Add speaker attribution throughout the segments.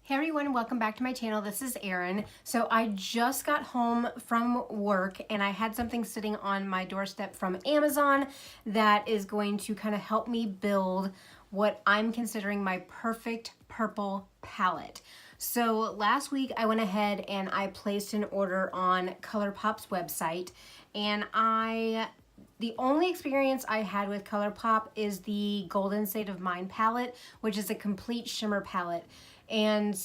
Speaker 1: Hey everyone, welcome back to my channel. This is Erin. So I just got home from work and I had something sitting on my doorstep from Amazon that is going to kind of help me build what I'm considering my perfect purple palette. So last week I went ahead and I placed an order on ColourPop's website, and the only experience I had with ColourPop is the Golden State of Mind palette, which is a complete shimmer palette. And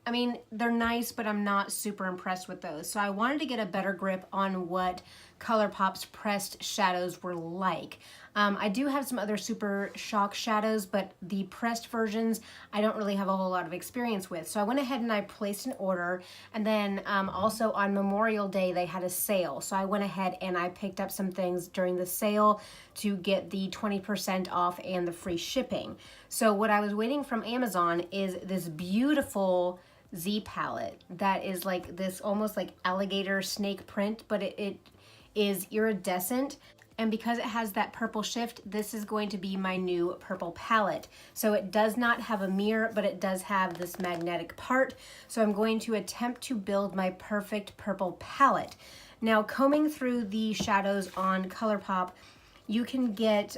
Speaker 1: I mean, they're nice, but I'm not super impressed with those. So I wanted to get a better grip on what ColourPop's pressed shadows were like. I do have some other super shock shadows, but the pressed versions I don't really have a whole lot of experience with. So I went ahead and I placed an order, and then also on Memorial Day they had a sale. So I went ahead and I picked up some things during the sale to get the 20% off and the free shipping. So what I was waiting from Amazon is this beautiful Z palette that is like this almost like alligator snake print, but it is iridescent. And because it has that purple shift, this is going to be my new purple palette. So it does not have a mirror, but it does have this magnetic part. So I'm going to attempt to build my perfect purple palette. Now, combing through the shadows on ColourPop, you can get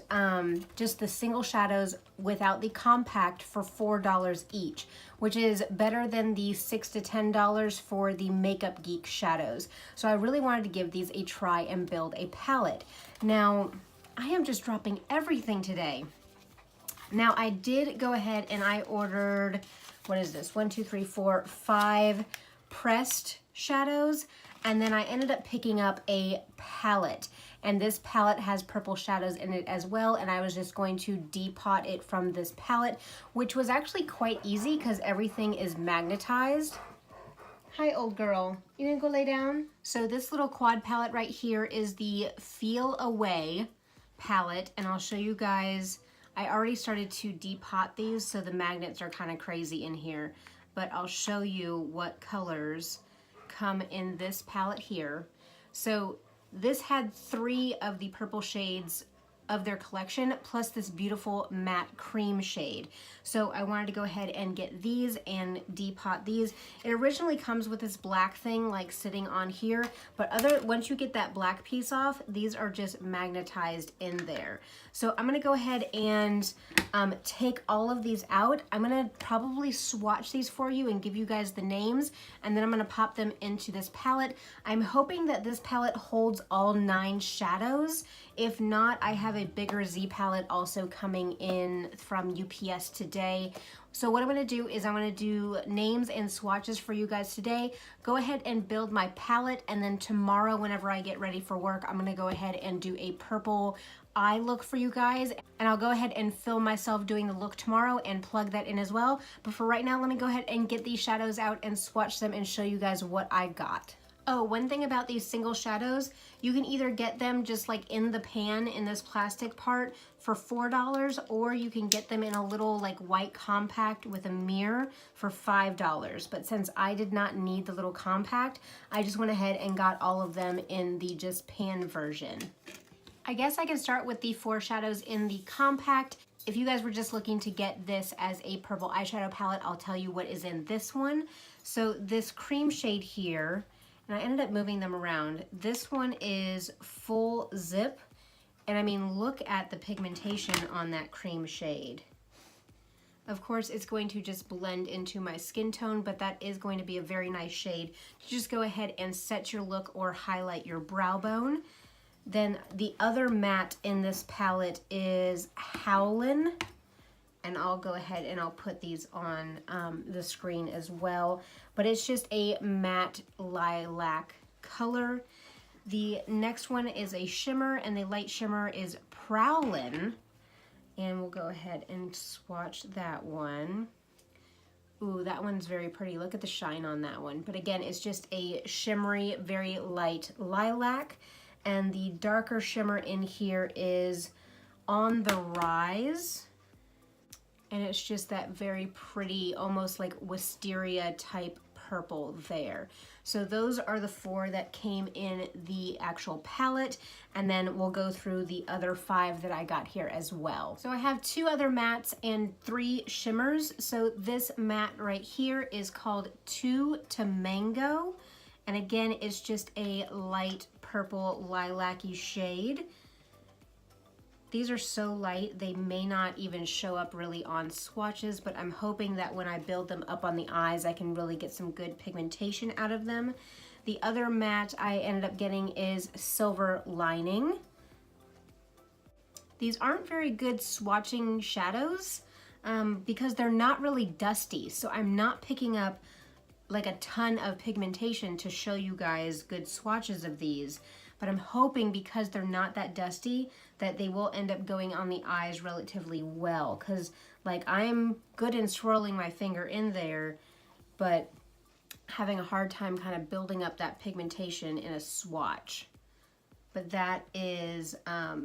Speaker 1: just the single shadows without the compact for $4 each, which is better than the $6 to $10 for the Makeup Geek shadows. So I really wanted to give these a try and build a palette. Now, I am just dropping everything today. Now, I did go ahead and I ordered, what is this? 1, 2, 3, 4, 5 pressed shadows. And then I ended up picking up a palette. And this palette has purple shadows in it as well. And I was just going to depot it from this palette, which was actually quite easy because everything is magnetized. Hi, old girl. You didn't go lay down? So this little quad palette right here is the Feel Away palette. And I'll show you guys, I already started to depot these, so the magnets are kind of crazy in here. But I'll show you what colors come in this palette here. So this had 3 of the purple shades of their collection, plus this beautiful matte cream shade. So I wanted to go ahead and get these and depot these. It originally comes with this black thing like sitting on here, but once you get that black piece off, these are just magnetized in there. So I'm gonna go ahead and take all of these out. I'm gonna probably swatch these for you and give you guys the names, and then I'm gonna pop them into this palette. I'm hoping that this palette holds all 9 shadows. If not, I have a bigger Z palette also coming in from UPS today. So what I'm gonna do is I'm gonna do names and swatches for you guys today. Go ahead and build my palette, and then tomorrow whenever I get ready for work, I'm gonna go ahead and do a purple eye look for you guys, and I'll go ahead and film myself doing the look tomorrow and plug that in as well. But for right now, let me go ahead and get these shadows out and swatch them and show you guys what I got. Oh, one thing about these single shadows, you can either get them just like in the pan in this plastic part for $4, or you can get them in a little like white compact with a mirror for $5. But since I did not need the little compact, I just went ahead and got all of them in the just pan version. I guess I can start with the 4 shadows in the compact. If you guys were just looking to get this as a purple eyeshadow palette, I'll tell you what is in this one. So this cream shade here, and I ended up moving them around. This one is full zip, and I mean, look at the pigmentation on that cream shade. Of course, it's going to just blend into my skin tone, but that is going to be a very nice shade to just go ahead and set your look or highlight your brow bone. Then the other matte in this palette is Howlin, and I'll go ahead and I'll put these on the screen as well. But it's just a matte lilac color. The next one is a shimmer, and the light shimmer is Prowlin. And we'll go ahead and swatch that one. Ooh, that one's very pretty. Look at the shine on that one. But again, it's just a shimmery, very light lilac. And the darker shimmer in here is On the Rise. And it's just that very pretty, almost like wisteria type purple there. So those are the 4 that came in the actual palette, and then we'll go through the other 5 that I got here as well. So I have 2 other mattes and 3 shimmers. So this matte right here is called 2 to Mango, and again, it's just a light purple lilac-y shade. These are so light, they may not even show up really on swatches, but I'm hoping that when I build them up on the eyes, I can really get some good pigmentation out of them. The other matte I ended up getting is Silver Lining. These aren't very good swatching shadows because they're not really dusty, so I'm not picking up like a ton of pigmentation to show you guys good swatches of these. But I'm hoping because they're not that dusty that they will end up going on the eyes relatively well, because like I'm good in swirling my finger in there, but having a hard time kind of building up that pigmentation in a swatch. But that is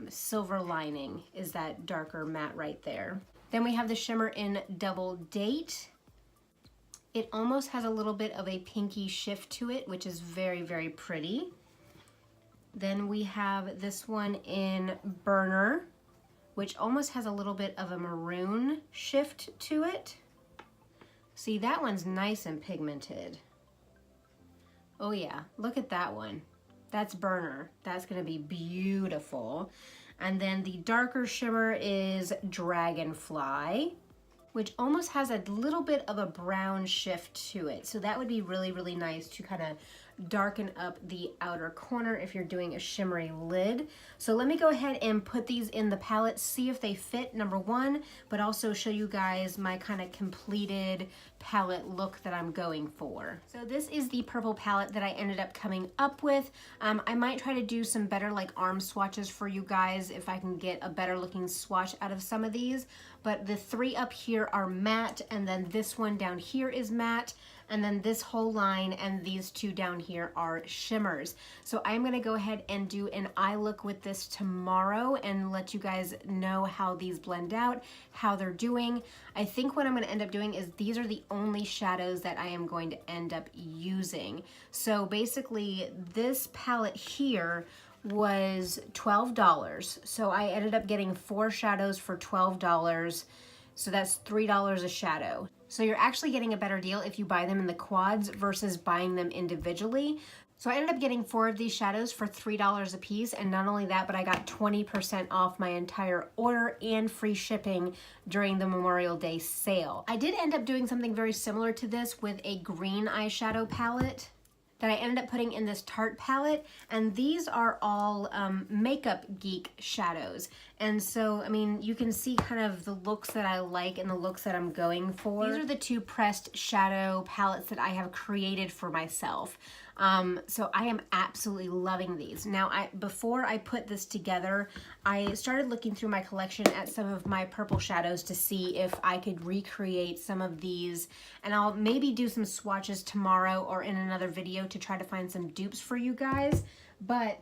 Speaker 1: Silver Lining, is that darker matte right there. Then we have the shimmer in Double Date. It almost has a little bit of a pinky shift to it, which is very, very pretty. Then we have this one in Burner, which almost has a little bit of a maroon shift to it. See, that one's nice and pigmented. Oh yeah, look at that one. That's Burner. That's gonna be beautiful. And then the darker shimmer is Dragonfly, which almost has a little bit of a brown shift to it. So that would be really, really nice to kind of darken up the outer corner if you're doing a shimmery lid. So let me go ahead and put these in the palette, see if they fit, number 1, but also show you guys my kind of completed palette look that I'm going for. So this is the purple palette that I ended up coming up with. I might try to do some better like arm swatches for you guys if I can get a better looking swatch out of some of these, but the 3 up here are matte, and then this one down here is matte, and then this whole line and these 2 down here are shimmers. So I'm gonna go ahead and do an eye look with this tomorrow and let you guys know how these blend out, how they're doing. I think what I'm gonna end up doing is these are the only shadows that I am going to end up using. So basically this palette here was $12. So I ended up getting 4 shadows for $12. So that's $3 a shadow. So you're actually getting a better deal if you buy them in the quads versus buying them individually. So I ended up getting 4 of these shadows for $3 a piece, and not only that, but I got 20% off my entire order and free shipping during the Memorial Day sale. I did end up doing something very similar to this with a green eyeshadow palette that I ended up putting in this Tarte palette, and these are all Makeup Geek shadows. And so, I mean, you can see kind of the looks that I like and the looks that I'm going for. These are the 2 pressed shadow palettes that I have created for myself. So I am absolutely loving these. Now, before I put this together, I started looking through my collection at some of my purple shadows to see if I could recreate some of these, and I'll maybe do some swatches tomorrow or in another video to try to find some dupes for you guys. But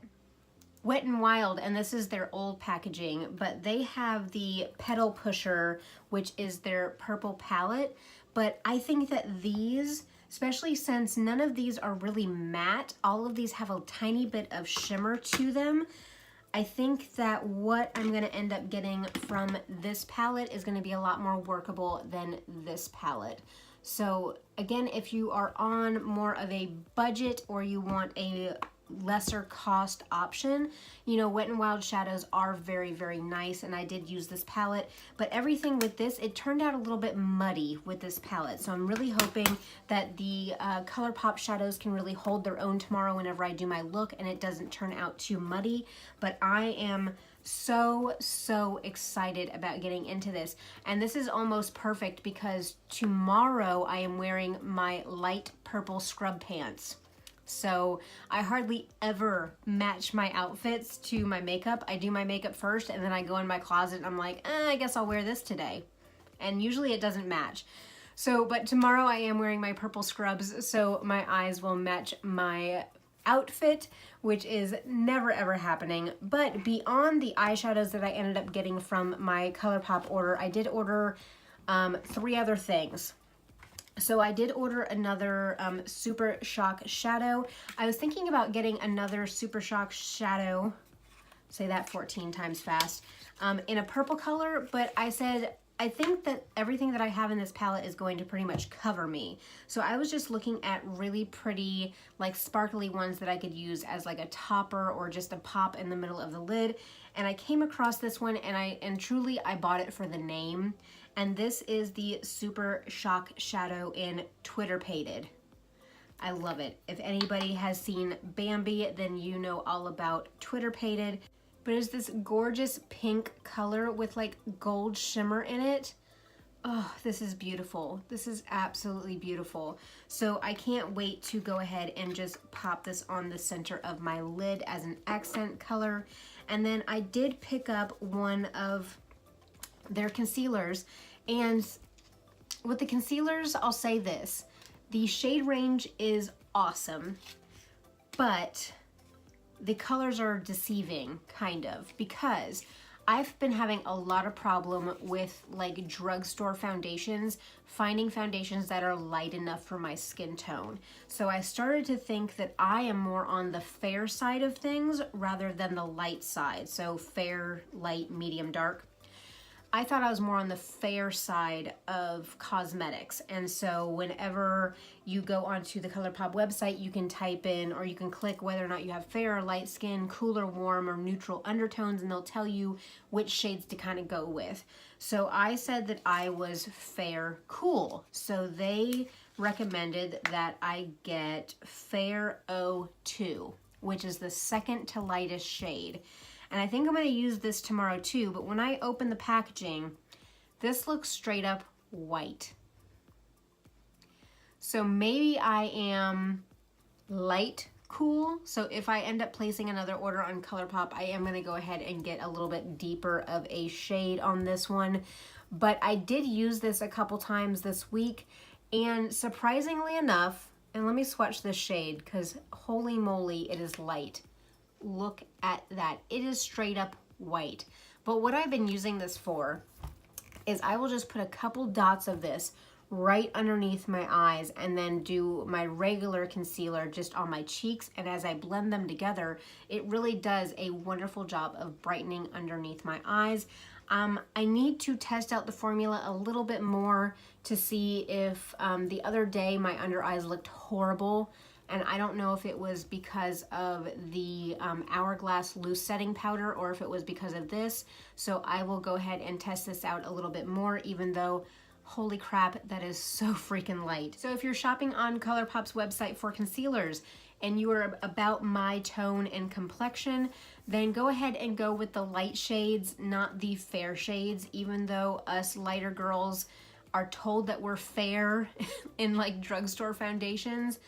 Speaker 1: Wet n Wild, and this is their old packaging, but they have the Petal Pusher, which is their purple palette. But I think that these, especially since none of these are really matte, all of these have a tiny bit of shimmer to them. I think that what I'm gonna end up getting from this palette is gonna be a lot more workable than this palette. So again, if you are on more of a budget or you want a lesser cost option, you know, Wet n Wild shadows are very, very nice, and I did use this palette, but everything with this, it turned out a little bit muddy with this palette. So I'm really hoping that the ColourPop shadows can really hold their own tomorrow whenever I do my look and it doesn't turn out too muddy. But I am so excited about getting into this, and this is almost perfect because tomorrow I am wearing my light purple scrub pants. So I hardly ever match my outfits to my makeup. I do my makeup first and then I go in my closet and I'm like, I guess I'll wear this today. And usually it doesn't match. So, but tomorrow I am wearing my purple scrubs, so my eyes will match my outfit, which is never ever happening. But beyond the eyeshadows that I ended up getting from my ColourPop order, I did order 3 other things. So I did order another Super Shock Shadow. I was thinking about getting another Super Shock Shadow, say that 14 times fast, in a purple color, but I said, I think that everything that I have in this palette is going to pretty much cover me. So I was just looking at really pretty, like sparkly ones that I could use as like a topper or just a pop in the middle of the lid. And I came across this one, and truly I bought it for the name. And this is the Super Shock Shadow in Twitter Painted. I love it. If anybody has seen Bambi, then you know all about Twitter Painted. But it's this gorgeous pink color with like gold shimmer in it. Oh, this is beautiful. This is absolutely beautiful. So I can't wait to go ahead and just pop this on the center of my lid as an accent color. And then I did pick up one of their concealers, and with the concealers, I'll say this: the shade range is awesome, but the colors are deceiving, kind of, because I've been having a lot of problem with like drugstore foundations, finding foundations that are light enough for my skin tone. So I started to think that I am more on the fair side of things rather than the light side. So fair, light, medium, dark. I thought I was more on the fair side of cosmetics. And so whenever you go onto the ColourPop website, you can type in, or you can click whether or not you have fair or light skin, cool or warm, or neutral undertones, and they'll tell you which shades to kind of go with. So I said that I was fair cool. So they recommended that I get Fair 02, which is the second to lightest shade. And I think I'm going to use this tomorrow too, but when I open the packaging, this looks straight up white. So maybe I am light cool. So if I end up placing another order on ColourPop, I am going to go ahead and get a little bit deeper of a shade on this one. But I did use this a couple times this week, and surprisingly enough, and let me swatch this shade because holy moly, it is light. Look at that. It is straight up white. But what I've been using this for is I will just put a couple dots of this right underneath my eyes and then do my regular concealer just on my cheeks, and as I blend them together, it really does a wonderful job of brightening underneath my eyes. I need to test out the formula a little bit more to see if the other day my under eyes looked horrible, and I don't know if it was because of the Hourglass loose setting powder or if it was because of this. So I will go ahead and test this out a little bit more, even though holy crap, that is so freaking light. So if you're shopping on ColourPop's website for concealers and you are about my tone and complexion, then go ahead and go with the light shades, not the fair shades, even though us lighter girls are told that we're fair in like drugstore foundations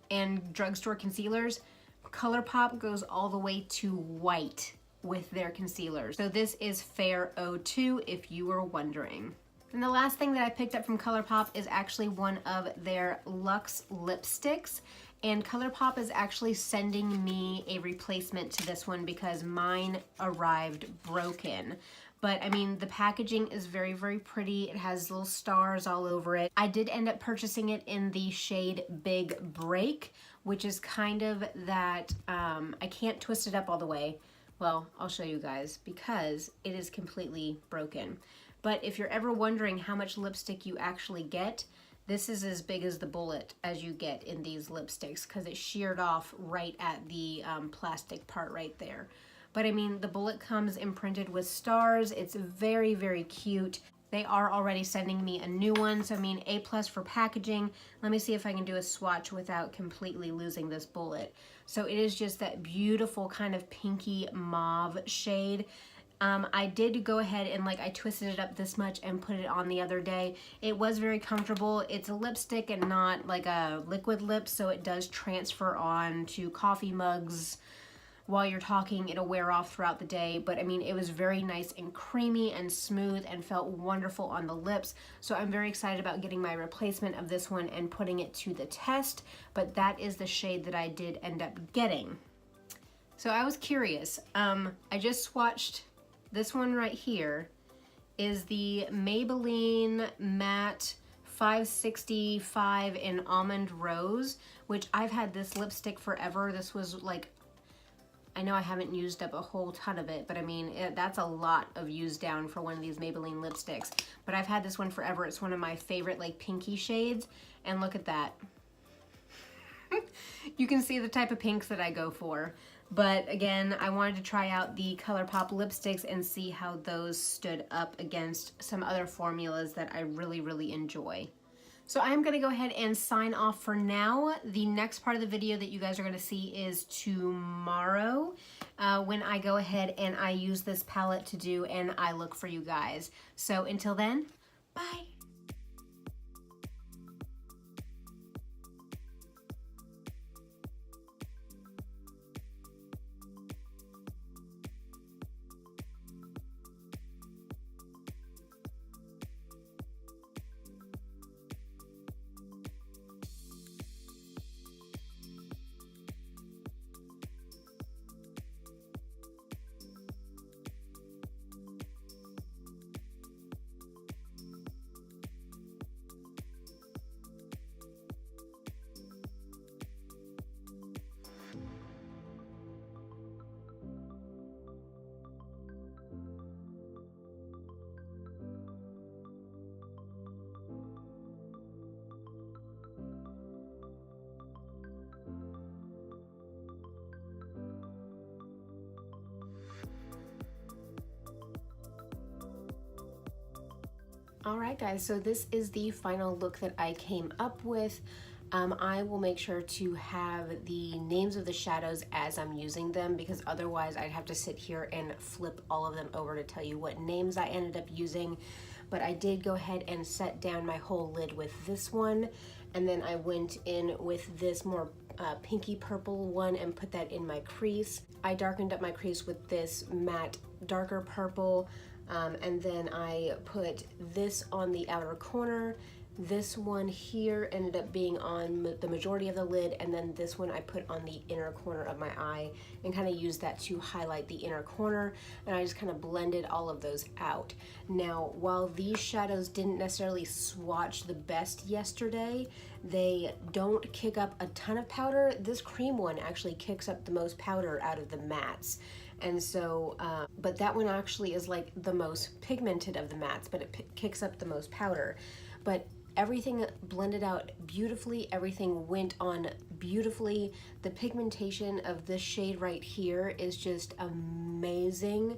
Speaker 1: and drugstore concealers. ColourPop goes all the way to white with their concealers. So this is Fair 02 if you were wondering. And the last thing that I picked up from ColourPop is actually one of their Luxe lipsticks. And ColourPop is actually sending me a replacement to this one because mine arrived broken. But I mean, the packaging is very, very pretty. It has little stars all over it. I did end up purchasing it in the shade Big Break, which is kind of that, I can't twist it up all the way. Well, I'll show you guys because it is completely broken. But if you're ever wondering how much lipstick you actually get, this is as big as the bullet as you get in these lipsticks because it's sheared off right at the plastic part right there. But I mean, the bullet comes imprinted with stars. It's very, very cute. They are already sending me a new one. So I mean, A+ for packaging. Let me see if I can do a swatch without completely losing this bullet. So it is just that beautiful kind of pinky mauve shade. I did go ahead and I twisted it up this much and put it on the other day. It was very comfortable. It's a lipstick and not like a liquid lip, so it does transfer on to coffee mugs. While you're talking, it'll wear off throughout the day, but I mean, it was very nice and creamy and smooth and felt wonderful on the lips. So I'm very excited about getting my replacement of this one and putting it to the test, but that is the shade that I did end up getting. So I was curious. I just swatched this one right here. Is the Maybelline Matte 565 in Almond Rose, which I've had this lipstick forever. This was like, I know I haven't used up a whole ton of it, but I mean, that's a lot of use down for one of these Maybelline lipsticks. But I've had this one forever. It's one of my favorite like pinky shades. And look at that. You can see the type of pinks that I go for. But again, I wanted to try out the ColourPop lipsticks and see how those stood up against some other formulas that I really, really enjoy. So I'm gonna go ahead and sign off for now. The next part of the video that you guys are gonna see is tomorrow when I go ahead and I use this palette to do an eye look for you guys. So until then, bye. Alright guys, so this is the final look that I came up with. I will make sure to have the names of the shadows as I'm using them, because otherwise I'd have to sit here and flip all of them over to tell you what names I ended up using. But I did go ahead and set down my whole lid with this one, and then I went in with this more pinky purple one and put that in my crease. I darkened up my crease with this matte darker purple. And then I put this on the outer corner. This one here ended up being on the majority of the lid, and then this one I put on the inner corner of my eye and kind of used that to highlight the inner corner, and I just kind of blended all of those out. Now, while these shadows didn't necessarily swatch the best yesterday, they don't kick up a ton of powder. This cream one actually kicks up the most powder out of the mattes. And so, but that one actually is like the most pigmented of the mattes, but it kicks up the most powder. But everything blended out beautifully, everything went on beautifully. The pigmentation of this shade right here is just amazing.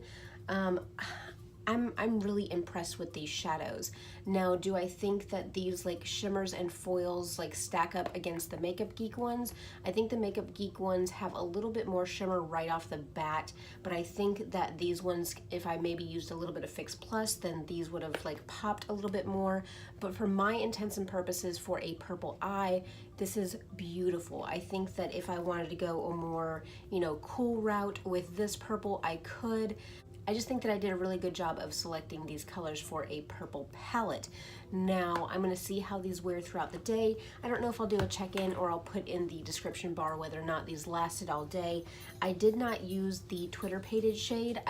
Speaker 1: I'm really impressed with these shadows. Now, do I think that these like shimmers and foils like stack up against the Makeup Geek ones? I think the Makeup Geek ones have a little bit more shimmer right off the bat, but I think that these ones, if I maybe used a little bit of Fix Plus, then these would have like popped a little bit more. But for my intents and purposes for a purple eye, this is beautiful. I think that if I wanted to go a more, you know, cool route with this purple, I could. I just think that I did a really good job of selecting these colors for a purple palette. Now, I'm gonna see how these wear throughout the day. I don't know if I'll do a check-in or I'll put in the description bar whether or not these lasted all day. I did not use the Twitter pated shade.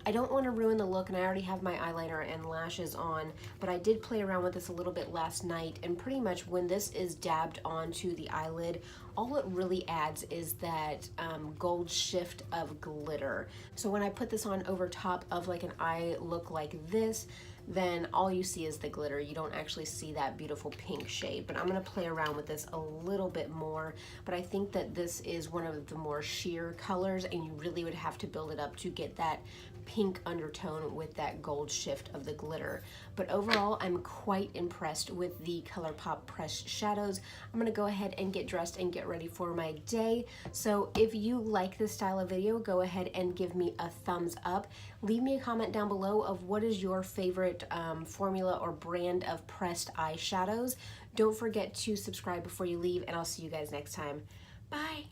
Speaker 1: I don't want to ruin the look, and I already have my eyeliner and lashes on, but I did play around with this a little bit last night, and pretty much when this is dabbed onto the eyelid, all it really adds is that gold shift of glitter. So when I put this on over top of like an eye look like this, then all you see is the glitter. You don't actually see that beautiful pink shade, but I'm gonna play around with this a little bit more. But I think that this is one of the more sheer colors, and you really would have to build it up to get that pink undertone with that gold shift of the glitter. But overall, I'm quite impressed with the ColourPop pressed shadows. I'm gonna go ahead and get dressed and get ready for my day. So if you like this style of video, go ahead and give me a thumbs up. Leave me a comment down below of what is your favorite formula or brand of pressed eyeshadows. Don't forget to subscribe before you leave, and I'll see you guys next time. Bye.